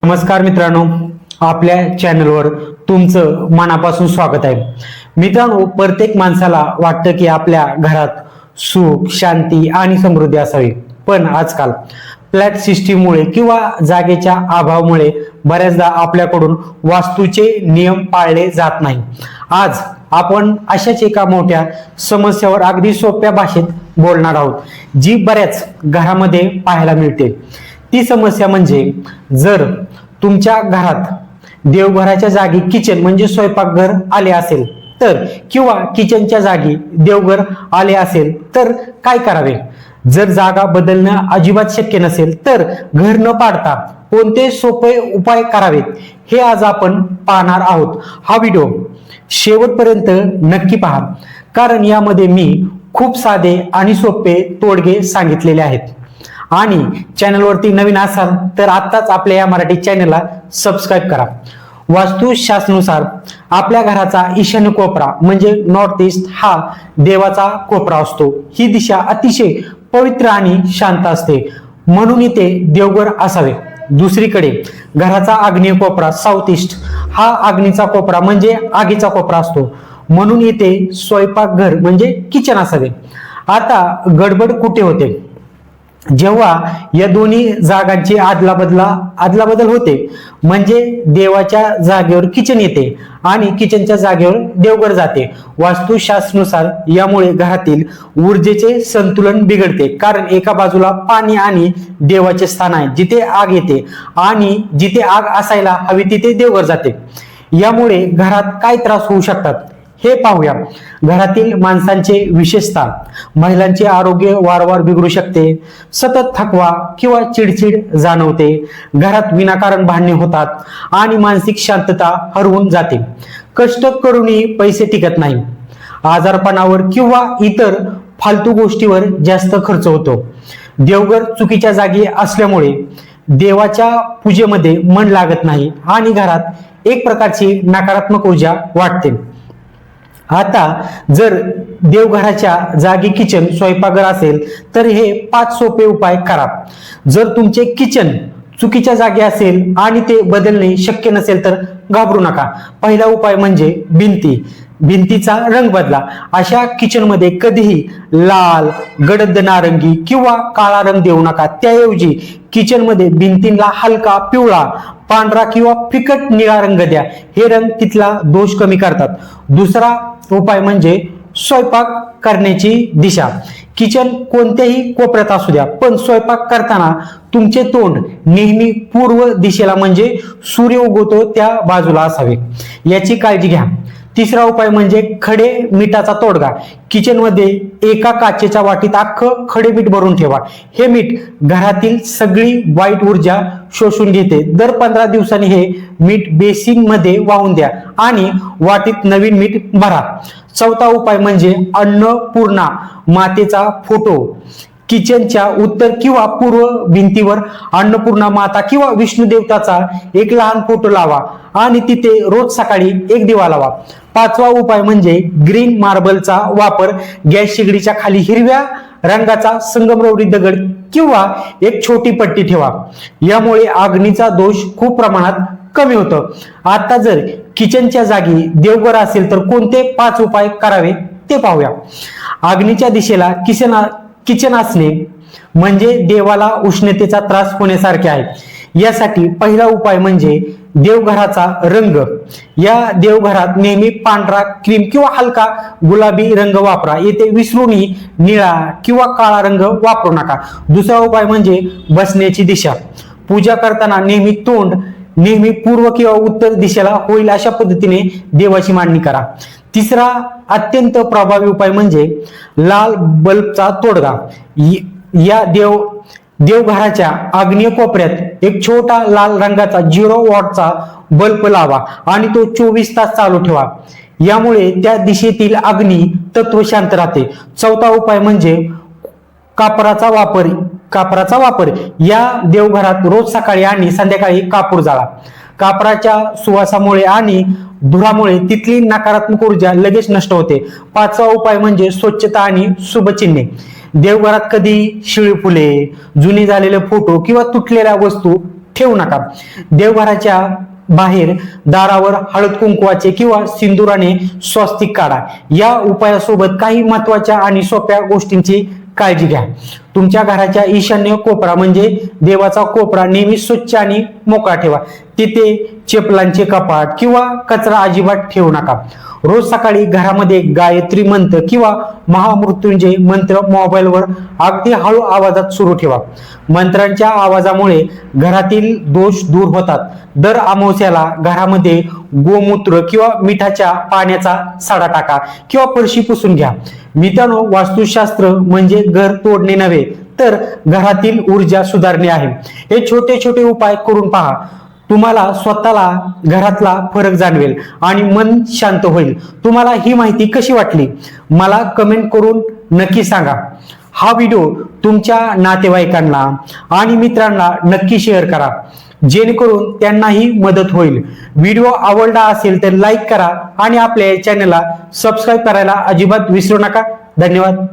नमस्कार मित्रांनो, आपल्या चॅनलवर तुमचं मनापासून स्वागत आहे. मित्रांनो, प्रत्येक माणसाला वाटतं की आपल्या घरात सुख, शांती आणि समृद्धी असावी. पण आजकाल फ्लॅट सिस्टीममुळे किंवा जागेच्या अभावामुळे बऱ्याचदा आपल्याकडून वास्तूचे नियम पाळले जात नाही. आज आपण अशाच एका मोठ्या समस्येवर अगदी सोप्या भाषेत बोलणार आहोत, जी बऱ्याच घरामध्ये पाहायला मिळते. ती समस्या म्हणजे, जर तुमच्या घरात देवघराच्या जागी किचन म्हणजे स्वयंपाकघर आले असेल तर, किंवा किचनच्या जागी देवघर आले असेल तर काय करावे. जर जागा बदलणं अजिबात शक्य नसेल तर घर न पाडता कोणते सोपे उपाय करावेत, हे आज आपण पाहणार आहोत. हा व्हिडिओ शेवटपर्यंत नक्की पहा, कारण यामध्ये मी खूप साधे आणि सोपे तोडगे सांगितलेले आहेत. आणि चॅनलवरती नवीन असाल तर आत्ताच आपल्या या मराठी चॅनलला सबस्क्राईब करा. वास्तुशास्त्रानुसार आपल्या घराचा ईशान्य कोपरा म्हणजे नॉर्थ ईस्ट हा देवाचा कोपरा असतो. ही दिशा अतिशय पवित्र आणि शांत असते, म्हणून इथे देवघर असावे. दुसरीकडे घराचा आग्नेय कोपरा साऊथ ईस्ट हा अग्नीचा कोपरा म्हणजे आगीचा कोपरा असतो, म्हणून इथे स्वयंपाकघर म्हणजे किचन असावे. आता गडबड कुठे होते? जेव्हा या दोन्ही जागांची आदलाबदल होते, म्हणजे देवाच्या जागेवर किचन येते आणि किचनच्या जागेवर देवघर जाते. वास्तुशास्त्रानुसार यामुळे घरातील ऊर्जेचे संतुलन बिघडते, कारण एका बाजूला पाणी आणि देवाचे स्थान आहे जिथे आग येते, आणि जिथे आग असायला हवी तिथे देवघर जाते. यामुळे घरात काय त्रास होऊ शकतात हे पाहूया. घरातील माणसांचे, विशेषतः महिलांचे आरोग्य वारंवार बिघडू शकते. सतत थकवा किंवा चिडचिड जाणवते. घरात विनाकारण भांडणे होतात आणि मानसिक शांतता हरवून जाते. कष्ट करूनही पैसे टिकत नाही. आजारपणावर किंवा इतर फालतू गोष्टीवर जास्त खर्च होतो. देवघर चुकीच्या जागी असल्यामुळे देवाच्या पूजेमध्ये मन लागत नाही आणि घरात एक प्रकारची नकारात्मक ऊर्जा वाटते. आता जर देवघराच्या जागी किचन स्वयंपाकघर असेल तर हे 5 सोपे उपाय करा. जर तुमचे किचन चुकीच्या जागी असेल आणि ते बदलणे शक्य नसेल तर घाबरू नका. पहिला उपाय म्हणजे भिंतीचा रंग बदला. अशा किचनमध्ये कधीही लाल, गडद नारंगी किंवा काळा रंग देऊ नका. त्याऐवजी किचनमध्ये भिंतींना हलका पिवळा, पांढरा किंवा फिकट निळा रंग द्या. हे रंग तिथला दोष कमी करतात. दुसरा उपाय म्हणजे स्वयंपाक करण्याची दिशा. किचन कोणत्याही कोपऱ्यात असू द्या, पण स्वयंपाक करताना तुमचे तोंड नेहमी पूर्व दिशेला म्हणजे सूर्य उगवतो त्या बाजूला असावे, याची काळजी घ्या. तिसरा उपाय म्हणजे खडे मिठाचा तोडगा. किचनमध्ये एका काचेच्या वाटीत अख्खं खडे मीठ भरून ठेवा. हे मीठ घरातील सगळी वाईट ऊर्जा शोषून घेते. दर 15 दिवसांनी हे मीठ बेसिन मध्ये वाहून द्या आणि वाटीत नवीन मीठ भरा. चौथा उपाय म्हणजे अन्नपूर्णा मातेचा फोटो. किचनच्या उत्तर किंवा पूर्व भिंतीवर अन्नपूर्णा माता किंवा विष्णू देवताचा एक लहान फोटो लावा आणि तिथे रोज सकाळी एक दिवा लावा. पाचवा उपाय म्हणजे ग्रीन मार्बलचा वापर. गॅस शेगडीच्या खाली हिरव्या रंगाचा संगमरवरी दगड किंवा एक छोटी पट्टी ठेवा. यामुळे अग्नीचा दोष खूप प्रमाणात कमी होतो. आता जर किचनच्या जागी देवघर असेल तर कोणते 5 उपाय करावे ते पाहूया. अग्नीच्या दिशेला किचन असणे म्हणजे देवाला उष्णतेचा त्रास होण्यासारखे आहे. यासाठी पहिला उपाय म्हणजे देवघराचा रंग. या देवघरात नेहमी पांढरा, क्रीम किंवा हलका गुलाबी रंग वापरा. येथे विसरूनही निळा किंवा काळा रंग वापरू नका. दुसरा उपाय म्हणजे बसण्याची दिशा. पूजा करताना तोंड नेहमी पूर्व किंवा उत्तर दिशेला होईल अशा पद्धतीने देवाची मांडणी करा. तिसरा अत्यंत प्रभावी उपाय म्हणजे लाल बल्बचा तोडगा. या देवघराच्या आग्नेय कोपऱ्यात एक छोटा लाल रंगाचा 0 वॉटचा बल्ब लावा आणि तो 24 तास चालू ठेवा. यामुळे त्या दिशेतील अग्नी तत्व शांत राहते. चौथा उपाय म्हणजे कापराचा वापर. या देवघरात रोज सकाळी आणि संध्याकाळी कापूर जाळा. कापराच्या सुवासामुळे आणि धुरामुळे तिथली नकारात्मक ऊर्जा लगेच नष्ट होते. पाचवा उपाय म्हणजे स्वच्छता आणि शुभचिन्हे. देवघरात कधी शिळी फुले, जुने झालेले फोटो किंवा तुटलेल्या वस्तू ठेवू नका. देवघराच्या बाहेर दारावर हळद कुंकवाचे किंवा सिंदुराने स्वस्तिक काढा. या उपायासोबत काही महत्वाच्या आणि सोप्या गोष्टींची काळजी घ्या. तुमच्या घराच्या ईशान्य कोपरा म्हणजे देवाचा कोपरा नेहमी स्वच्छ आणि मोकळा ठेवा. तिथे चपलांचे कपाट किंवा कचरा अजिबात ठेवू नका. रोज सकाळी घरामध्ये गायत्री मंत्र किंवा महामृत्युंजय मंत्र मोबाईलवर अगदी हळू आवाजात सुरू ठेवा. मंत्रांच्या आवाजामुळे घरातील दोष दूर होतात. दर अमावस्याला घरामध्ये गोमूत्र किंवा मिठाच्या पाण्याचा सडा टाका किंवा फरशी पुसून घ्या. मित्रांनो, वास्तुशास्त्र म्हणजे घर तोडणे नव्हे तर घरातील ऊर्जा सुधारणे आहे. हे छोटे छोटे उपाय करून पहा. तुम्हाला स्वतःला घरातला फरक जाणवेल आणि मन शांत होईल. तुम्हाला ही माहिती कशी वाटली मला कमेंट करून नक्की सांगा. हा व्हिडिओ तुमच्या नातेवाईकांना आणि मित्रांना नक्की शेअर करा जेणेकरून त्यांनाही मदत होईल. व्हिडिओ आवडला असेल तर लाईक करा आणि आपल्या चॅनलला सबस्क्राईब करायला अजिबात विसरू नका. धन्यवाद.